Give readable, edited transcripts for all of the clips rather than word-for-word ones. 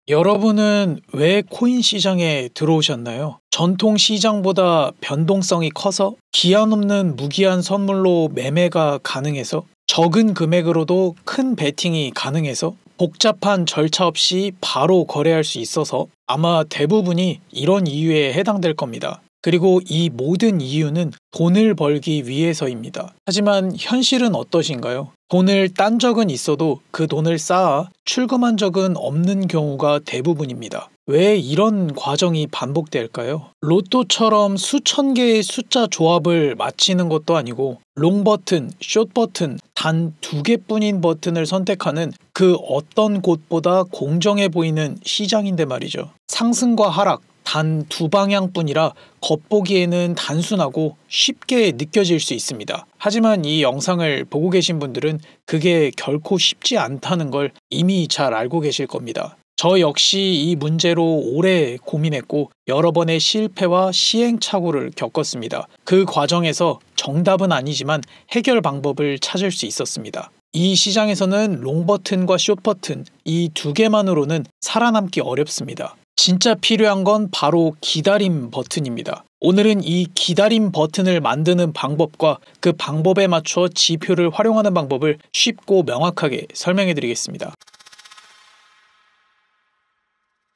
여러분은 왜 코인 시장에 들어오셨나요? 전통 시장보다 변동성이 커서? 기한 없는 무기한 선물로 매매가 가능해서? 적은 금액으로도 큰 베팅이 가능해서? 복잡한 절차 없이 바로 거래할 수 있어서? 아마 대부분이 이런 이유에 해당될 겁니다. 그리고 이 모든 이유는 돈을 벌기 위해서입니다. 하지만 현실은 어떠신가요? 돈을 딴 적은 있어도 그 돈을 쌓아 출금한 적은 없는 경우가 대부분입니다. 왜 이런 과정이 반복될까요? 로또처럼 수천 개의 숫자 조합을 맞히는 것도 아니고 롱 버튼, 숏 버튼 단 2개뿐인 버튼을 선택하는 그 어떤 곳보다 공정해 보이는 시장인데 말이죠. 상승과 하락 단 2방향뿐이라 겉보기에는 단순하고 쉽게 느껴질 수 있습니다. 하지만 이 영상을 보고 계신 분들은 그게 결코 쉽지 않다는 걸 이미 잘 알고 계실 겁니다. 저 역시 이 문제로 오래 고민했고 여러 번의 실패와 시행착오를 겪었습니다. 그 과정에서 정답은 아니지만 해결 방법을 찾을 수 있었습니다. 이 시장에서는 롱 버튼과 숏 버튼 이 2개만으로는 살아남기 어렵습니다. 진짜 필요한 건 바로 기다림 버튼입니다. 오늘은 이 기다림 버튼을 만드는 방법과 그 방법에 맞춰 지표를 활용하는 방법을 쉽고 명확하게 설명해 드리겠습니다.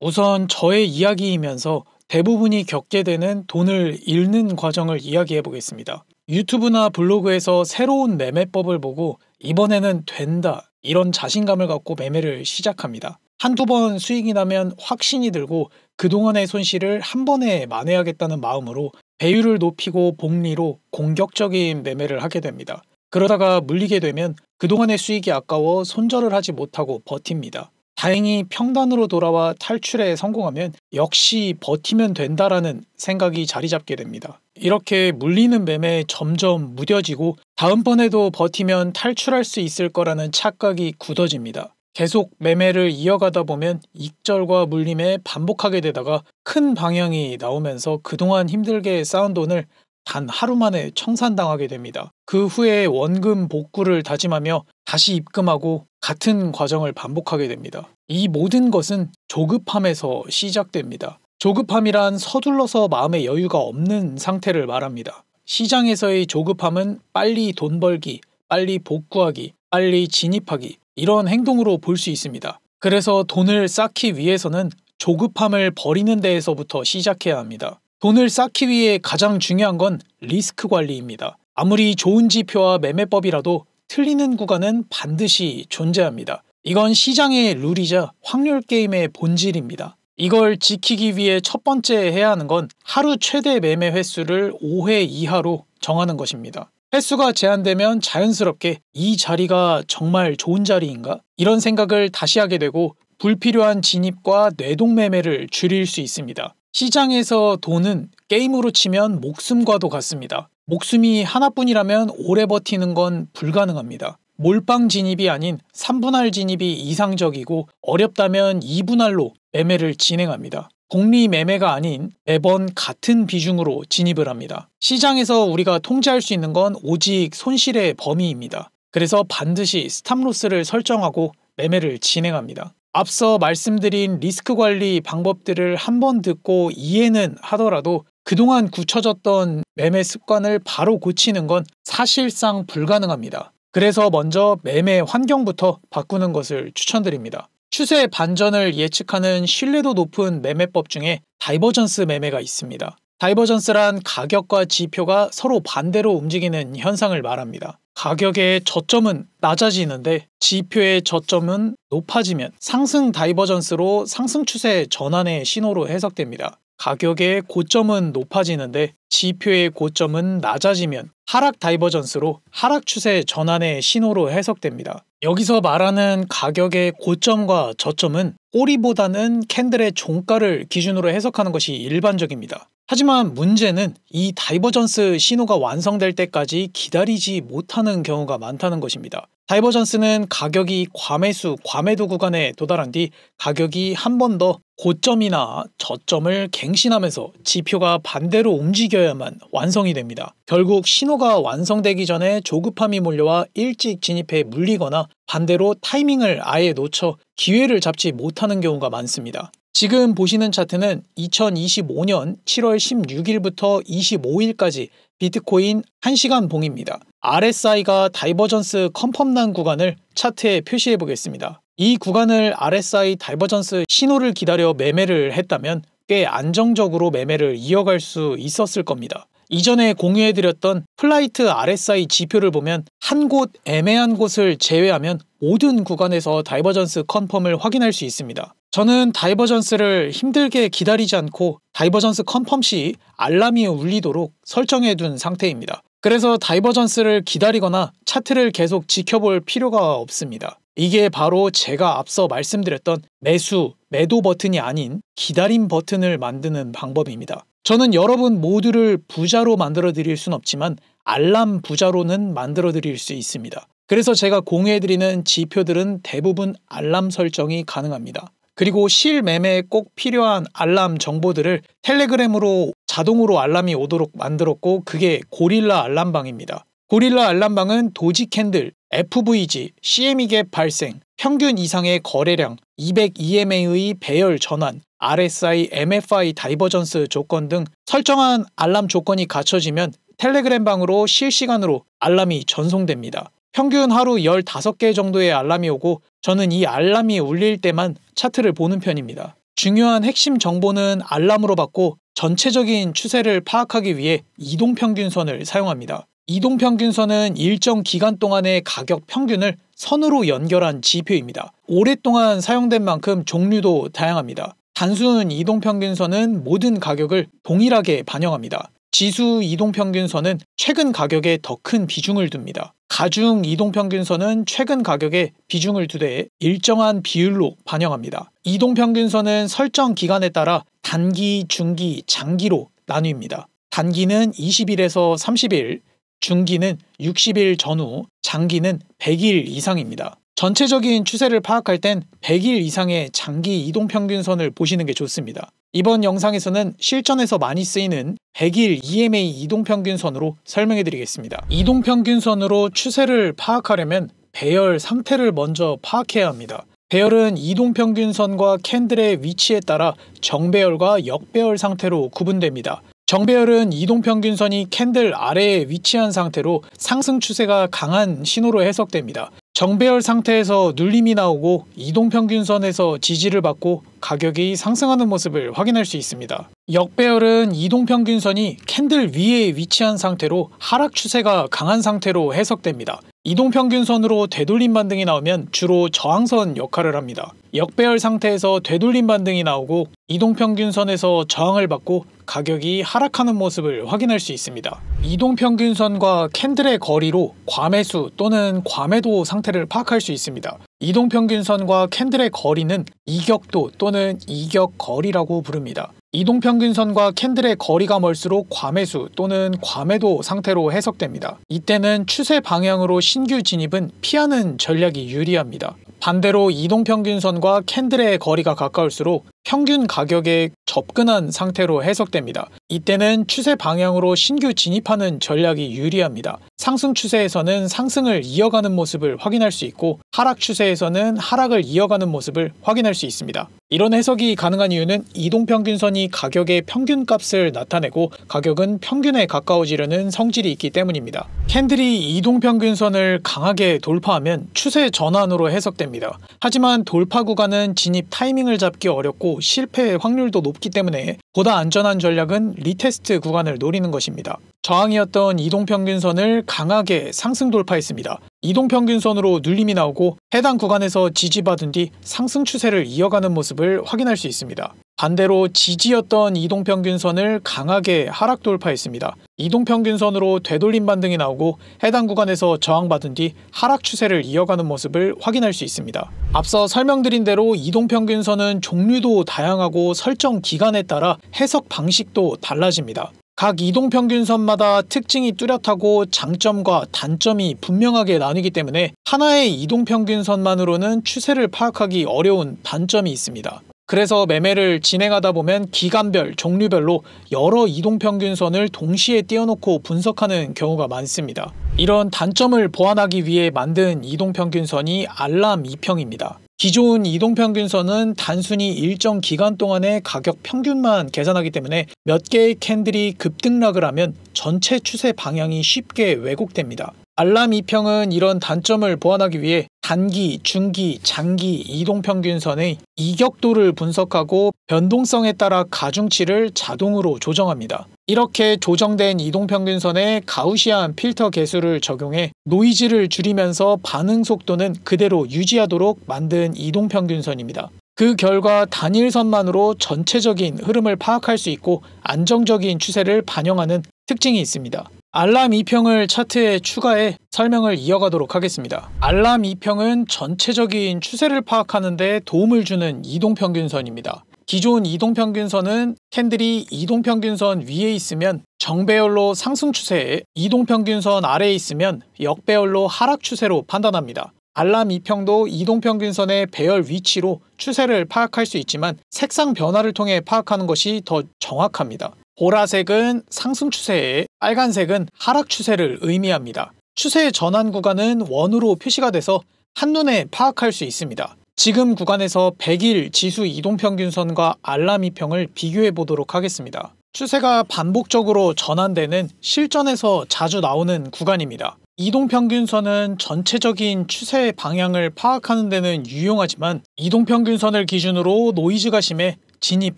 우선 저의 이야기이면서 대부분이 겪게 되는 돈을 잃는 과정을 이야기해 보겠습니다. 유튜브나 블로그에서 새로운 매매법을 보고 이번에는 된다 이런 자신감을 갖고 매매를 시작합니다. 한두 번 수익이 나면 확신이 들고 그동안의 손실을 한 번에 만회하겠다는 마음으로 배율을 높이고 복리로 공격적인 매매를 하게 됩니다. 그러다가 물리게 되면 그동안의 수익이 아까워 손절을 하지 못하고 버팁니다. 다행히 평단으로 돌아와 탈출에 성공하면 역시 버티면 된다라는 생각이 자리 잡게 됩니다. 이렇게 물리는 매매에 점점 무뎌지고 다음번에도 버티면 탈출할 수 있을 거라는 착각이 굳어집니다. 계속 매매를 이어가다 보면 익절과 물림에 반복하게 되다가 큰 방향이 나오면서 그동안 힘들게 쌓은 돈을 단 하루 만에 청산당하게 됩니다. 그 후에 원금 복구를 다짐하며 다시 입금하고 같은 과정을 반복하게 됩니다. 이 모든 것은 조급함에서 시작됩니다. 조급함이란 서둘러서 마음의 여유가 없는 상태를 말합니다. 시장에서의 조급함은 빨리 돈 벌기, 빨리 복구하기, 빨리 진입하기 이런 행동으로 볼 수 있습니다. 그래서 돈을 쌓기 위해서는 조급함을 버리는 데에서부터 시작해야 합니다. 돈을 쌓기 위해 가장 중요한 건 리스크 관리입니다. 아무리 좋은 지표와 매매법이라도 틀리는 구간은 반드시 존재합니다. 이건 시장의 룰이자 확률 게임의 본질입니다. 이걸 지키기 위해 첫 번째 해야 하는 건 하루 최대 매매 횟수를 5회 이하로 정하는 것입니다. 횟수가 제한되면 자연스럽게 이 자리가 정말 좋은 자리인가? 이런 생각을 다시 하게 되고 불필요한 진입과 뇌동매매를 줄일 수 있습니다. 시장에서 돈은 게임으로 치면 목숨과도 같습니다. 목숨이 하나뿐이라면 오래 버티는 건 불가능합니다. 몰빵 진입이 아닌 3분할 진입이 이상적이고 어렵다면 2분할로 매매를 진행합니다. 복리 매매가 아닌 매번 같은 비중으로 진입을 합니다. 시장에서 우리가 통제할 수 있는 건 오직 손실의 범위입니다. 그래서 반드시 스탑로스를 설정하고 매매를 진행합니다. 앞서 말씀드린 리스크 관리 방법들을 한번 듣고 이해는 하더라도 그동안 굳혀졌던 매매 습관을 바로 고치는 건 사실상 불가능합니다. 그래서 먼저 매매 환경부터 바꾸는 것을 추천드립니다. 추세 반전을 예측하는 신뢰도 높은 매매법 중에 다이버전스 매매가 있습니다. 다이버전스란 가격과 지표가 서로 반대로 움직이는 현상을 말합니다. 가격의 저점은 낮아지는데 지표의 저점은 높아지면 상승 다이버전스로 상승 추세 전환의 신호로 해석됩니다. 가격의 고점은 높아지는데 지표의 고점은 낮아지면 하락 다이버전스로 하락 추세 전환의 신호로 해석됩니다. 여기서 말하는 가격의 고점과 저점은 꼬리보다는 캔들의 종가를 기준으로 해석하는 것이 일반적입니다. 하지만 문제는 이 다이버전스 신호가 완성될 때까지 기다리지 못하는 경우가 많다는 것입니다. 다이버전스는 가격이 과매수, 과매도 구간에 도달한 뒤 가격이 한 번 더 고점이나 저점을 갱신하면서 지표가 반대로 움직여야만 완성이 됩니다. 결국 신호가 신호가 완성되기 전에 조급함이 몰려와 일찍 진입해 물리거나 반대로 타이밍을 아예 놓쳐 기회를 잡지 못하는 경우가 많습니다. 지금 보시는 차트는 2025년 7월 16일부터 25일까지 비트코인 1시간 봉입니다. RSI가 다이버전스 컨펌난 구간을 차트에 표시해 보겠습니다. 이 구간을 RSI 다이버전스 신호를 기다려 매매를 했다면 꽤 안정적으로 매매를 이어갈 수 있었을 겁니다. 이전에 공유해드렸던 플라이트 RSI 지표를 보면 한 곳 애매한 곳을 제외하면 모든 구간에서 다이버전스 컨펌을 확인할 수 있습니다. 저는 다이버전스를 힘들게 기다리지 않고 다이버전스 컨펌 시 알람이 울리도록 설정해 둔 상태입니다. 그래서 다이버전스를 기다리거나 차트를 계속 지켜볼 필요가 없습니다. 이게 바로 제가 앞서 말씀드렸던 매수, 매도 버튼이 아닌 기다림 버튼을 만드는 방법입니다. 저는 여러분 모두를 부자로 만들어 드릴 순 없지만 알람 부자로는 만들어 드릴 수 있습니다. 그래서 제가 공유해 드리는 지표들은 대부분 알람 설정이 가능합니다. 그리고 실매매에 꼭 필요한 알람 정보들을 텔레그램으로 자동으로 알람이 오도록 만들었고 그게 고릴라 알람방입니다. 고릴라 알람방은 도지 캔들, FVG, CME 갭 발생, 평균 이상의 거래량, 200EMA의 배열 전환, RSI, MFI 다이버전스 조건 등 설정한 알람 조건이 갖춰지면 텔레그램방으로 실시간으로 알람이 전송됩니다. 평균 하루 15개 정도의 알람이 오고 저는 이 알람이 울릴 때만 차트를 보는 편입니다. 중요한 핵심 정보는 알람으로 받고 전체적인 추세를 파악하기 위해 이동평균선을 사용합니다. 이동평균선은 일정 기간 동안의 가격 평균을 선으로 연결한 지표입니다. 오랫동안 사용된 만큼 종류도 다양합니다. 단순 이동평균선은 모든 가격을 동일하게 반영합니다. 지수 이동평균선은 최근 가격에 더 큰 비중을 둡니다. 가중 이동평균선은 최근 가격에 비중을 두되 일정한 비율로 반영합니다. 이동평균선은 설정 기간에 따라 단기, 중기, 장기로 나뉩니다. 단기는 20일에서 30일, 중기는 60일 전후, 장기는 100일 이상입니다. 전체적인 추세를 파악할 땐 100일 이상의 장기 이동평균선을 보시는 게 좋습니다. 이번 영상에서는 실전에서 많이 쓰이는 100일 EMA 이동평균선으로 설명해 드리겠습니다. 이동평균선으로 추세를 파악하려면 배열 상태를 먼저 파악해야 합니다. 배열은 이동평균선과 캔들의 위치에 따라 정배열과 역배열 상태로 구분됩니다. 정배열은 이동평균선이 캔들 아래에 위치한 상태로 상승 추세가 강한 신호로 해석됩니다. 정배열 상태에서 눌림이 나오고 이동평균선에서 지지를 받고 가격이 상승하는 모습을 확인할 수 있습니다. 역배열은 이동평균선이 캔들 위에 위치한 상태로 하락 추세가 강한 상태로 해석됩니다. 이동평균선으로 되돌림 반등이 나오면 주로 저항선 역할을 합니다. 역배열 상태에서 되돌림 반등이 나오고 이동평균선에서 저항을 받고 가격이 하락하는 모습을 확인할 수 있습니다. 이동평균선과 캔들의 거리로 과매수 또는 과매도 상태를 파악할 수 있습니다. 이동평균선과 캔들의 거리는 이격도 또는 이격거리라고 부릅니다. 이동평균선과 캔들의 거리가 멀수록 과매수 또는 과매도 상태로 해석됩니다. 이때는 추세 방향으로 신규 진입은 피하는 전략이 유리합니다. 반대로 이동평균선과 캔들의 거리가 가까울수록 평균 가격에 접근한 상태로 해석됩니다. 이때는 추세 방향으로 신규 진입하는 전략이 유리합니다. 상승 추세에서는 상승을 이어가는 모습을 확인할 수 있고 하락 추세에서는 하락을 이어가는 모습을 확인할 수 있습니다. 이런 해석이 가능한 이유는 이동평균선이 가격의 평균값을 나타내고 가격은 평균에 가까워지려는 성질이 있기 때문입니다. 캔들이 이동평균선을 강하게 돌파하면 추세 전환으로 해석됩니다. 하지만 돌파 구간은 진입 타이밍을 잡기 어렵고 실패 확률도 높기 때문에 보다 안전한 전략은 리테스트 구간을 노리는 것입니다. 저항이었던 이동평균선을 강하게 상승 돌파했습니다. 이동평균선으로 눌림이 나오고 해당 구간에서 지지받은 뒤 상승 추세를 이어가는 모습을 확인할 수 있습니다. 반대로 지지였던 이동평균선을 강하게 하락 돌파했습니다. 이동평균선으로 되돌림 반등이 나오고 해당 구간에서 저항받은 뒤 하락 추세를 이어가는 모습을 확인할 수 있습니다. 앞서 설명드린 대로 이동평균선은 종류도 다양하고 설정 기간에 따라 해석 방식도 달라집니다. 각 이동평균선마다 특징이 뚜렷하고 장점과 단점이 분명하게 나뉘기 때문에 하나의 이동평균선만으로는 추세를 파악하기 어려운 단점이 있습니다. 그래서 매매를 진행하다 보면 기간별, 종류별로 여러 이동평균선을 동시에 띄워놓고 분석하는 경우가 많습니다. 이런 단점을 보완하기 위해 만든 이동평균선이 알람 2평입니다. 기존 이동평균선은 단순히 일정 기간 동안의 가격 평균만 계산하기 때문에 몇 개의 캔들이 급등락을 하면 전체 추세 방향이 쉽게 왜곡됩니다. 알람 2평은 이런 단점을 보완하기 위해 단기, 중기, 장기 이동평균선의 이격도를 분석하고 변동성에 따라 가중치를 자동으로 조정합니다. 이렇게 조정된 이동평균선에 가우시안 필터 개수를 적용해 노이즈를 줄이면서 반응 속도는 그대로 유지하도록 만든 이동평균선입니다. 그 결과 단일선만으로 전체적인 흐름을 파악할 수 있고 안정적인 추세를 반영하는 특징이 있습니다. 알람 2평을 차트에 추가해 설명을 이어가도록 하겠습니다. 알람 2평은 전체적인 추세를 파악하는 데 도움을 주는 이동평균선입니다. 기존 이동평균선은 캔들이 이동평균선 위에 있으면 정배열로 상승 추세에 이동평균선 아래에 있으면 역배열로 하락 추세로 판단합니다. 알람 2평도 이동평균선의 배열 위치로 추세를 파악할 수 있지만 색상 변화를 통해 파악하는 것이 더 정확합니다. 보라색은 상승 추세에 빨간색은 하락 추세를 의미합니다. 추세의 전환 구간은 원으로 표시가 돼서 한눈에 파악할 수 있습니다. 지금 구간에서 100일 지수 이동평균선과 알람 2평을 비교해 보도록 하겠습니다. 추세가 반복적으로 전환되는 실전에서 자주 나오는 구간입니다. 이동평균선은 전체적인 추세의 방향을 파악하는 데는 유용하지만 이동평균선을 기준으로 노이즈가 심해 진입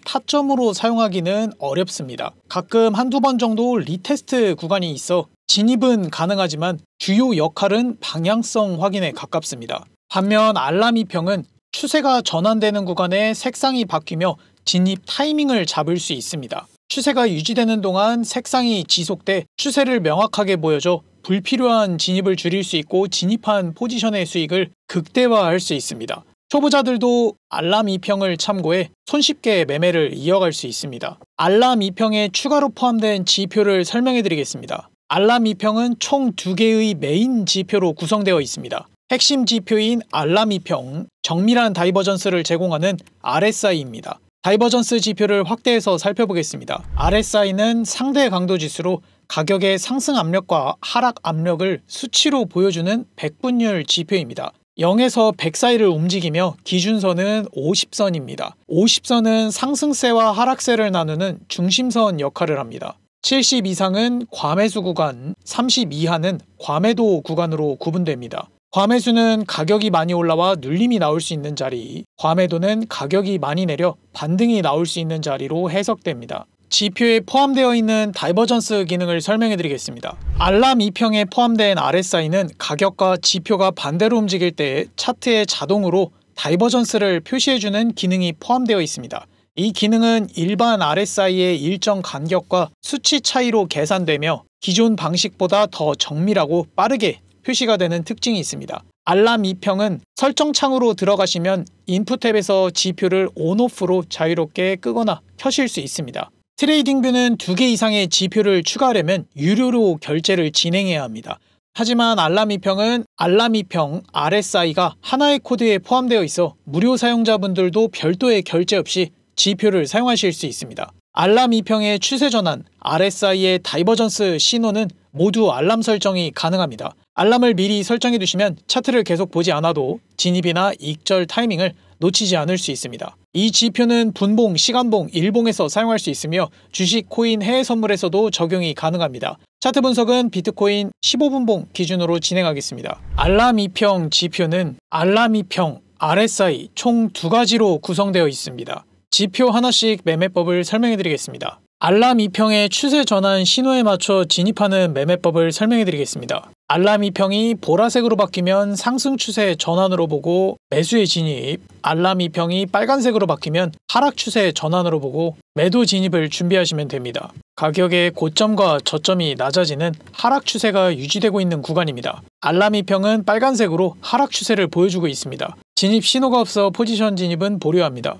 타점으로 사용하기는 어렵습니다. 가끔 한두 번 정도 리테스트 구간이 있어 진입은 가능하지만 주요 역할은 방향성 확인에 가깝습니다. 반면 알람 2평은 추세가 전환되는 구간에 색상이 바뀌며 진입 타이밍을 잡을 수 있습니다. 추세가 유지되는 동안 색상이 지속돼 추세를 명확하게 보여줘 불필요한 진입을 줄일 수 있고 진입한 포지션의 수익을 극대화할 수 있습니다. 초보자들도 알람 2평을 참고해 손쉽게 매매를 이어갈 수 있습니다. 알람 2평에 추가로 포함된 지표를 설명해 드리겠습니다. 알람 2평은 총 2개의 메인 지표로 구성되어 있습니다. 핵심 지표인 알람 2평, 정밀한 다이버전스를 제공하는 RSI입니다. 다이버전스 지표를 확대해서 살펴보겠습니다. RSI는 상대 강도 지수로 가격의 상승 압력과 하락 압력을 수치로 보여주는 백분율 지표입니다. 0에서 100 사이를 움직이며 기준선은 50선입니다. 50선은 상승세와 하락세를 나누는 중심선 역할을 합니다. 70 이상은 과매수 구간, 30 이하는 과매도 구간으로 구분됩니다. 과매수는 가격이 많이 올라와 눌림이 나올 수 있는 자리, 과매도는 가격이 많이 내려 반등이 나올 수 있는 자리로 해석됩니다. 지표에 포함되어 있는 다이버전스 기능을 설명해 드리겠습니다. 알람 2평에 포함된 RSI는 가격과 지표가 반대로 움직일 때 차트에 자동으로 다이버전스를 표시해주는 기능이 포함되어 있습니다. 이 기능은 일반 RSI의 일정 간격과 수치 차이로 계산되며 기존 방식보다 더 정밀하고 빠르게 표시가 되는 특징이 있습니다. 알람 2평은 설정창으로 들어가시면 인풋 탭에서 지표를 온오프로 자유롭게 끄거나 켜실 수 있습니다. 트레이딩뷰는 2개 이상의 지표를 추가하려면 유료로 결제를 진행해야 합니다. 하지만 알람 2평은 알람 2평 RSI가 하나의 코드에 포함되어 있어 무료 사용자분들도 별도의 결제 없이 지표를 사용하실 수 있습니다. 알람 2평의 추세 전환, RSI의 다이버전스 신호는 모두 알람 설정이 가능합니다. 알람을 미리 설정해 두시면 차트를 계속 보지 않아도 진입이나 익절 타이밍을 놓치지 않을 수 있습니다. 이 지표는 분봉, 시간봉, 일봉에서 사용할 수 있으며 주식, 코인, 해외 선물에서도 적용이 가능합니다. 차트 분석은 비트코인 15분봉 기준으로 진행하겠습니다. 알람 2평 지표는 알람 2평, RSI 총 2가지로 구성되어 있습니다. 지표 하나씩 매매법을 설명해 드리겠습니다. 알람 2평의 추세 전환 신호에 맞춰 진입하는 매매법을 설명해 드리겠습니다. 알람 2평이 보라색으로 바뀌면 상승 추세 전환으로 보고 매수의 진입, 알람 2평이 빨간색으로 바뀌면 하락 추세 전환으로 보고 매도 진입을 준비하시면 됩니다. 가격의 고점과 저점이 낮아지는 하락 추세가 유지되고 있는 구간입니다. 알람 2평은 빨간색으로 하락 추세를 보여주고 있습니다. 진입 신호가 없어 포지션 진입은 보류합니다.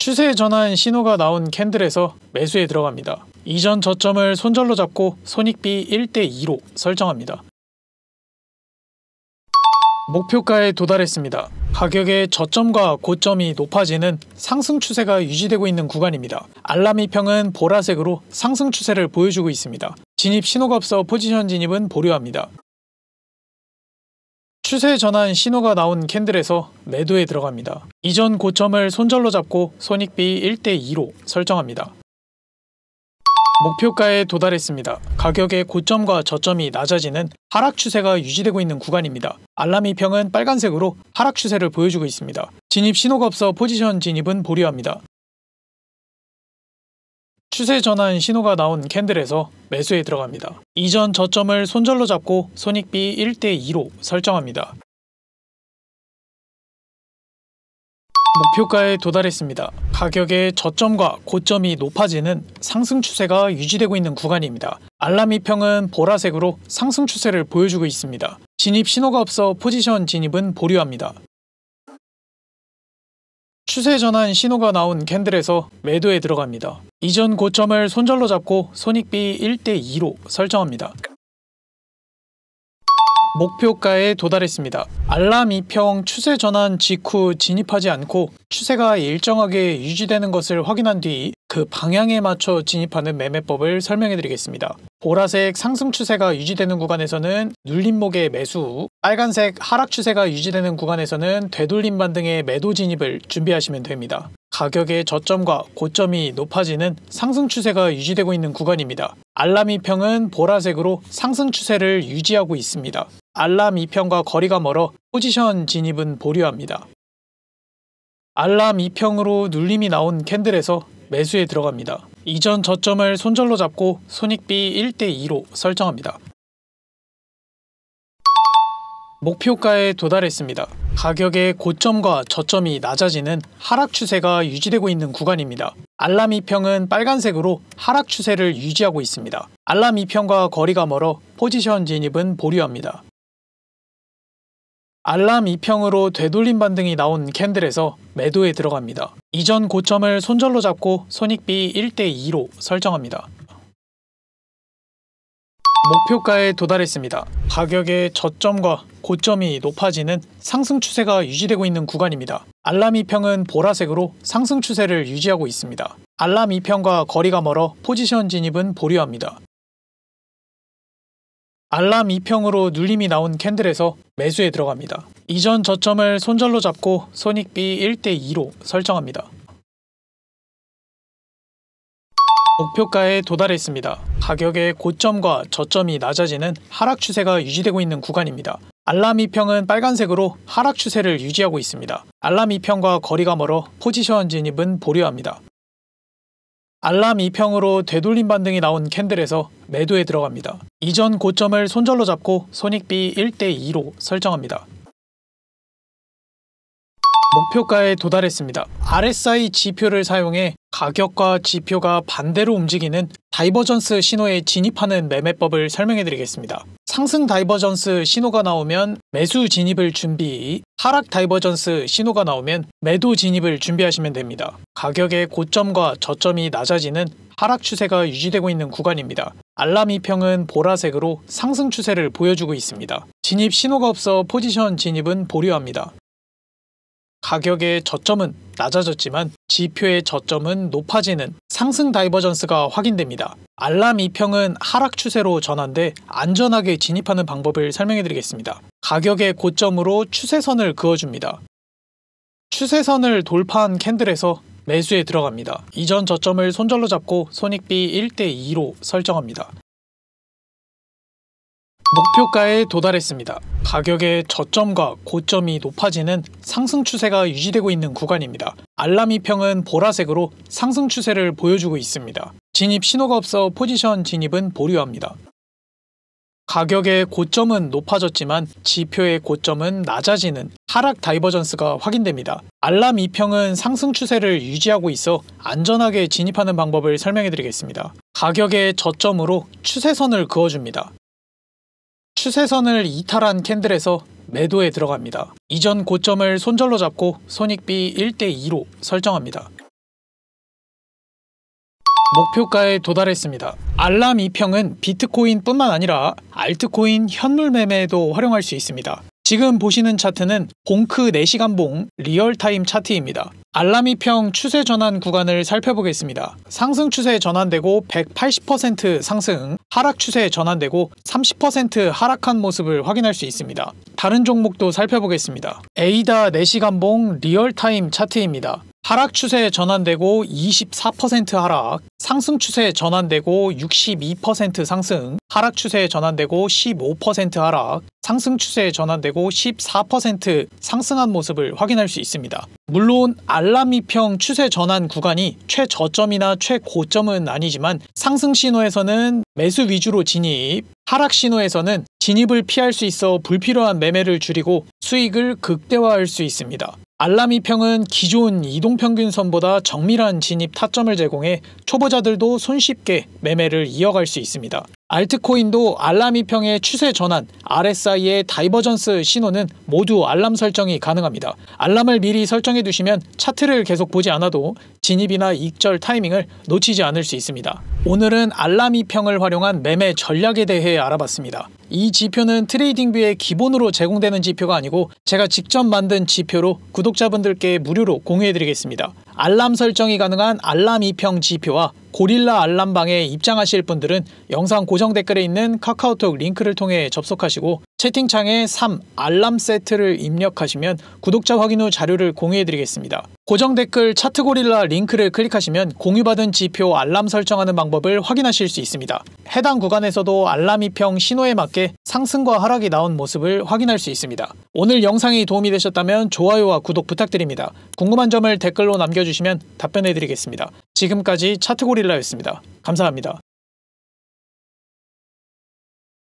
추세 전환 신호가 나온 캔들에서 매수에 들어갑니다. 이전 저점을 손절로 잡고 손익비 1:2로 설정합니다. 목표가에 도달했습니다. 가격의 저점과 고점이 높아지는 상승 추세가 유지되고 있는 구간입니다. 알람이평은 보라색으로 상승 추세를 보여주고 있습니다. 진입 신호가 없어 포지션 진입은 보류합니다. 추세 전환 신호가 나온 캔들에서 매도에 들어갑니다. 이전 고점을 손절로 잡고 손익비 1대2로 설정합니다. 목표가에 도달했습니다. 가격의 고점과 저점이 낮아지는 하락 추세가 유지되고 있는 구간입니다. 알람이평은 빨간색으로 하락 추세를 보여주고 있습니다. 진입 신호가 없어 포지션 진입은 보류합니다. 추세 전환 신호가 나온 캔들에서 매수에 들어갑니다. 이전 저점을 손절로 잡고 손익비 1대2로 설정합니다. 목표가에 도달했습니다. 가격의 저점과 고점이 높아지는 상승 추세가 유지되고 있는 구간입니다. 알람이평은 보라색으로 상승 추세를 보여주고 있습니다. 진입 신호가 없어 포지션 진입은 보류합니다. 추세 전환 신호가 나온 캔들에서 매도에 들어갑니다. 이전 고점을 손절로 잡고 손익비 1대2로 설정합니다. 목표가에 도달했습니다. 알람이평 추세 전환 직후 진입하지 않고 추세가 일정하게 유지되는 것을 확인한 뒤 그 방향에 맞춰 진입하는 매매법을 설명해 드리겠습니다. 보라색 상승 추세가 유지되는 구간에서는 눌림목의 매수, 빨간색 하락 추세가 유지되는 구간에서는 되돌림 반등의 매도 진입을 준비하시면 됩니다. 가격의 저점과 고점이 높아지는 상승 추세가 유지되고 있는 구간입니다. 알람이평은 보라색으로 상승 추세를 유지하고 있습니다. 알람이평과 거리가 멀어 포지션 진입은 보류합니다. 알람이평으로 눌림이 나온 캔들에서 매수에 들어갑니다. 이전 저점을 손절로 잡고 손익비 1대2로 설정합니다. 목표가에 도달했습니다. 가격의 고점과 저점이 낮아지는 하락 추세가 유지되고 있는 구간입니다. 알람이평은 빨간색으로 하락 추세를 유지하고 있습니다. 알람이평과 거리가 멀어 포지션 진입은 보류합니다. 알람이평으로 되돌림 반등이 나온 캔들에서 매도에 들어갑니다. 이전 고점을 손절로 잡고 손익비 1대2로 설정합니다. 목표가에 도달했습니다. 가격의 저점과 고점이 높아지는 상승 추세가 유지되고 있는 구간입니다. 알람이평은 보라색으로 상승 추세를 유지하고 있습니다. 알람이평과 거리가 멀어 포지션 진입은 보류합니다. 알람이평으로 눌림이 나온 캔들에서 매수에 들어갑니다. 이전 저점을 손절로 잡고 손익비 1대2로 설정합니다. 목표가에 도달했습니다. 가격의 고점과 저점이 낮아지는 하락 추세가 유지되고 있는 구간입니다. 알람이평은 빨간색으로 하락 추세를 유지하고 있습니다. 알람이평과 거리가 멀어 포지션 진입은 보류합니다. 알람이평으로 되돌림 반등이 나온 캔들에서 매도에 들어갑니다. 이전 고점을 손절로 잡고 손익비 1대2로 설정합니다. 목표가에 도달했습니다. RSI 지표를 사용해 가격과 지표가 반대로 움직이는 다이버전스 신호에 진입하는 매매법을 설명해 드리겠습니다. 상승 다이버전스 신호가 나오면 매수 진입을 준비, 하락 다이버전스 신호가 나오면 매도 진입을 준비하시면 됩니다. 가격의 고점과 저점이 낮아지는 하락 추세가 유지되고 있는 구간입니다. 알람이평은 보라색으로 상승 추세를 보여주고 있습니다. 진입 신호가 없어 포지션 진입은 보류합니다. 가격의 저점은 낮아졌지만 지표의 저점은 높아지는 상승 다이버전스가 확인됩니다. 알람이평은 하락 추세로 전환돼 안전하게 진입하는 방법을 설명해 드리겠습니다. 가격의 고점으로 추세선을 그어줍니다. 추세선을 돌파한 캔들에서 매수에 들어갑니다. 이전 저점을 손절로 잡고 손익비 1대2로 설정합니다. 목표가에 도달했습니다. 가격의 저점과 고점이 높아지는 상승 추세가 유지되고 있는 구간입니다. 알람이평은 보라색으로 상승 추세를 보여주고 있습니다. 진입 신호가 없어 포지션 진입은 보류합니다. 가격의 고점은 높아졌지만 지표의 고점은 낮아지는 하락 다이버전스가 확인됩니다. 알람이평은 상승 추세를 유지하고 있어 안전하게 진입하는 방법을 설명해 드리겠습니다. 가격의 저점으로 추세선을 그어줍니다. 추세선을 이탈한 캔들에서 매도에 들어갑니다. 이전 고점을 손절로 잡고 손익비 1대2로 설정합니다. 목표가에 도달했습니다. 알람이평은 비트코인 뿐만 아니라 알트코인 현물 매매에도 활용할 수 있습니다. 지금 보시는 차트는 봉크 4시간봉 리얼타임 차트입니다. 알라미평 추세 전환 구간을 살펴보겠습니다. 상승 추세 전환되고 180% 상승, 하락 추세 전환되고 30% 하락한 모습을 확인할 수 있습니다. 다른 종목도 살펴보겠습니다. 에이다 4시간봉 리얼타임 차트입니다. 하락 추세 전환되고 24% 하락, 상승 추세 전환되고 62% 상승, 하락 추세 전환되고 15% 하락, 상승 추세 전환되고 14% 상승한 모습을 확인할 수 있습니다. 물론 알라미평 추세 전환 구간이 최저점이나 최고점은 아니지만 상승 신호에서는 매수 위주로 진입, 하락 신호에서는 진입을 피할 수 있어 불필요한 매매를 줄이고 수익을 극대화할 수 있습니다. 알라미평은 기존 이동평균선보다 정밀한 진입 타점을 제공해 초보자들도 손쉽게 매매를 이어갈 수 있습니다. 알트코인도 알라미평의 추세 전환, RSI의 다이버전스 신호는 모두 알람 설정이 가능합니다. 알람을 미리 설정해 두시면 차트를 계속 보지 않아도 진입이나 익절 타이밍을 놓치지 않을 수 있습니다. 오늘은 알라미평을 활용한 매매 전략에 대해 알아봤습니다. 이 지표는 트레이딩뷰에 기본으로 제공되는 지표가 아니고 제가 직접 만든 지표로 구독자분들께 무료로 공유해드리겠습니다. 알람 설정이 가능한 알라미평 지표와 고릴라 알람방에 입장하실 분들은 영상 고정 댓글에 있는 카카오톡 링크를 통해 접속하시고 채팅창에 3 알람 세트를 입력하시면 구독자 확인 후 자료를 공유해드리겠습니다. 고정 댓글 차트 고릴라 링크를 클릭하시면 공유받은 지표 알람 설정하는 방법을 확인하실 수 있습니다. 해당 구간에서도 알라미평 신호에 맞게 상승과 하락이 나온 모습을 확인할 수 있습니다. 오늘 영상이 도움이 되셨다면 좋아요와 구독 부탁드립니다. 궁금한 점을 댓글로 남겨주시면 답변해드리겠습니다. 지금까지 차트 고릴라였습니다. 감사합니다.